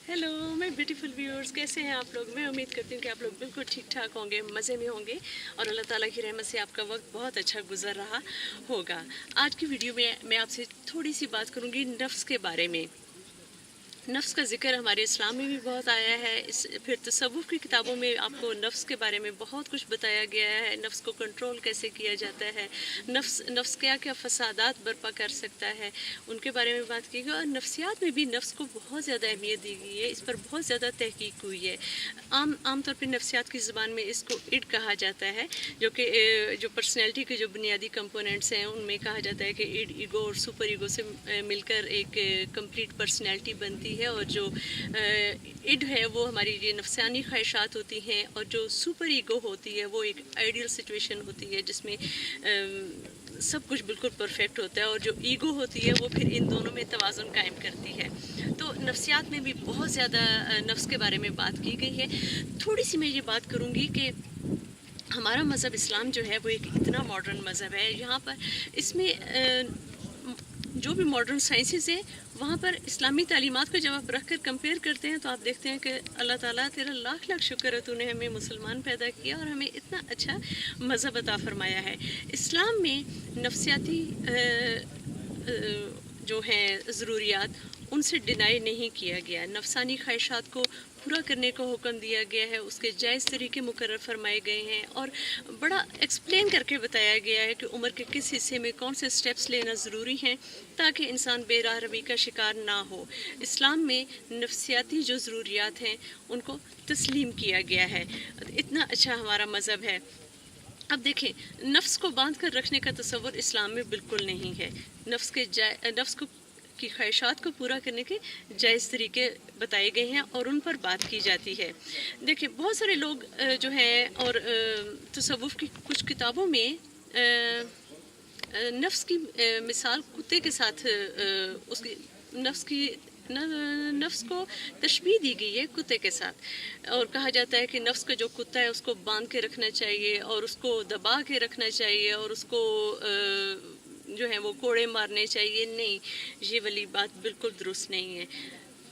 Hello my beautiful viewers, कैसे हैं आप लोग। मैं उम्मीद करती हूँ कि आप लोग बिल्कुल ठीक ठाक होंगे, मज़े में होंगे और अल्लाह ताला की रहमत से आपका वक्त बहुत अच्छा गुजर रहा होगा। आज की वीडियो में मैं आपसे थोड़ी सी बात करूँगी नफ्स के बारे में। नफ्स का ज़िक्र हमारे इस्लाम में भी बहुत आया है। फिर तसव्वुफ़ की किताबों में आपको नफ्स के बारे में बहुत कुछ बताया गया है। नफ्स को कंट्रोल कैसे किया जाता है, नफ्स क्या क्या फसादात बर्पा कर सकता है, उनके बारे में बात की गई। और नफ्सियात में भी नफ्स को बहुत ज़्यादा अहमियत दी गई है, इस पर बहुत ज़्यादा तहकीक हुई है। आम तौर पर नफ्सियात की ज़बान में इसको इड कहा जाता है, जो कि जो पर्सनैलिटी के जो बुनियादी कंपोनेंट्स हैं उनमें कहा जाता है कि इड, ईगो और सुपर ईगो से मिलकर एक कंप्लीट पर्सनैलिटी बनती है। और जो इड है वो हमारी ये नफसानी ख्वाहिशात होती हैं, और जो सुपर ईगो होती है वो एक आइडियल सिचुएशन होती है जिसमें सब कुछ बिल्कुल परफेक्ट होता है। और जो ईगो होती है वो फिर इन दोनों में तवाज़ुन कायम करती है। तो नफ्सियात में भी बहुत ज़्यादा नफ्स के बारे में बात की गई है। थोड़ी सी मैं ये बात करूँगी कि हमारा मज़हब इस्लाम जो है वो एक इतना मॉडर्न मज़हब है। यहाँ पर इसमें जो भी मॉडर्न साइंसेस हैं वहाँ पर इस्लामी तालीमात को जब आप रख कर कंपेयर करते हैं तो आप देखते हैं कि अल्लाह ताला तेरा लाख लाख शुक्र है, तूने हमें मुसलमान पैदा किया और हमें इतना अच्छा मज़हब अता फरमाया है। इस्लाम में नफ्सियाती जो हैं ज़रूरियात उनसे डिनाई नहीं किया गया। नफसानी ख्वाहिशात को पूरा करने का हुक्म दिया गया है, उसके जायज़ तरीके मुकर्रर फरमाए गए हैं और बड़ा एक्सप्लेन करके बताया गया है कि उम्र के किस हिस्से में कौन से स्टेप्स लेना ज़रूरी हैं ताकि इंसान बेराह रवी का शिकार ना हो। इस्लाम में नफसियाती जो ज़रूरियात हैं उनको तस्लीम किया गया है। इतना अच्छा हमारा मज़हब है। अब देखें, नफ्स को बांध कर रखने का तसव्वुर इस्लाम में बिल्कुल नहीं है। नफ्स को की ख्वाहिशात को पूरा करने के जायज़ तरीके बताए गए हैं और उन पर बात की जाती है। देखिए, बहुत सारे लोग जो हैं और तसव्वुफ़ की कुछ किताबों में नफ्स की मिसाल कुत्ते के साथ उसकी नफ्स को तशबीह दी गई है कुत्ते के साथ। और कहा जाता है कि नफ्स का जो कुत्ता है उसको बांध के रखना चाहिए और उसको दबा के रखना चाहिए और उसको जो है वो कोड़े मारने चाहिए। नहीं, ये वाली बात बिल्कुल दुरुस्त नहीं है।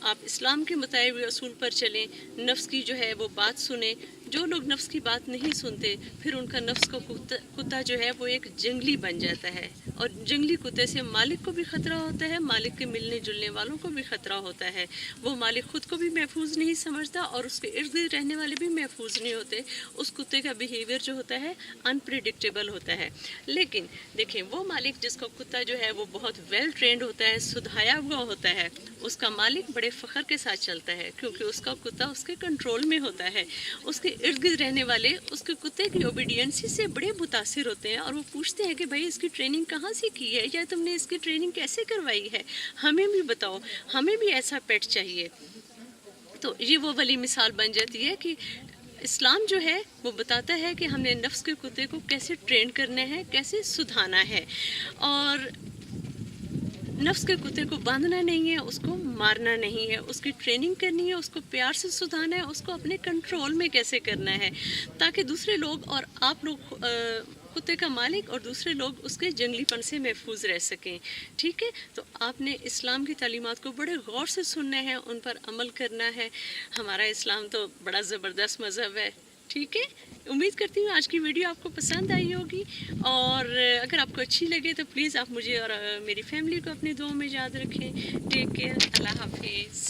आप इस्लाम के मुताबिक असूल पर चलें, नफ्स की जो है वो बात सुने। जो लोग नफ्स की बात नहीं सुनते फिर उनका नफ्स का कुत्ता जो है वो एक जंगली बन जाता है। और जंगली कुत्ते से मालिक को भी ख़तरा होता है, मालिक के मिलने जुलने वालों को भी ख़तरा होता है। वो मालिक ख़ुद को भी महफूज नहीं समझता और उसके इर्द गिर्द रहने वाले भी महफूज नहीं होते। उस कुत्ते का बिहेवियर जो होता है अनप्रिडिक्टेबल होता है। लेकिन देखें, वो मालिक जिसका कुत्ता जो है वो बहुत वेल ट्रेंड होता है, सुधाया हुआ होता है, उसका मालिक बड़े फ़ख्र के साथ चलता है क्योंकि उसका कुत्ता उसके कंट्रोल में होता है। उसके इर्द गिर्द रहने वाले उसके कुत्ते की ओबीडियंसी से बड़े मुतासिर होते हैं और वो पूछते हैं कि भाई इसकी ट्रेनिंग कहाँ से की है या तुमने इसकी ट्रेनिंग कैसे करवाई है, हमें भी बताओ, हमें भी ऐसा पेट चाहिए। तो ये वो वाली मिसाल बन जाती है कि इस्लाम जो है वो बताता है कि हमने नफ्स के कुत्ते को कैसे ट्रेन करना है, कैसे सुधारना है। और नफ्स के कुत्ते को बांधना नहीं है, उसको मारना नहीं है, उसकी ट्रेनिंग करनी है, उसको प्यार से सुधारना है, उसको अपने कंट्रोल में कैसे करना है ताकि दूसरे लोग और आप लोग कुत्ते का मालिक और दूसरे लोग उसके जंगलीपन से महफूज रह सकें। ठीक है, तो आपने इस्लाम की तालीमात को बड़े गौर से सुनना है, उन पर अमल करना है। हमारा इस्लाम तो बड़ा ज़बरदस्त मज़हब है। ठीक है, उम्मीद करती हूँ आज की वीडियो आपको पसंद आई होगी और अगर आपको अच्छी लगे तो प्लीज़ आप मुझे और मेरी फैमिली को अपनी दुआओं में याद रखें। टेक केयर, अल्लाह हाफिज़।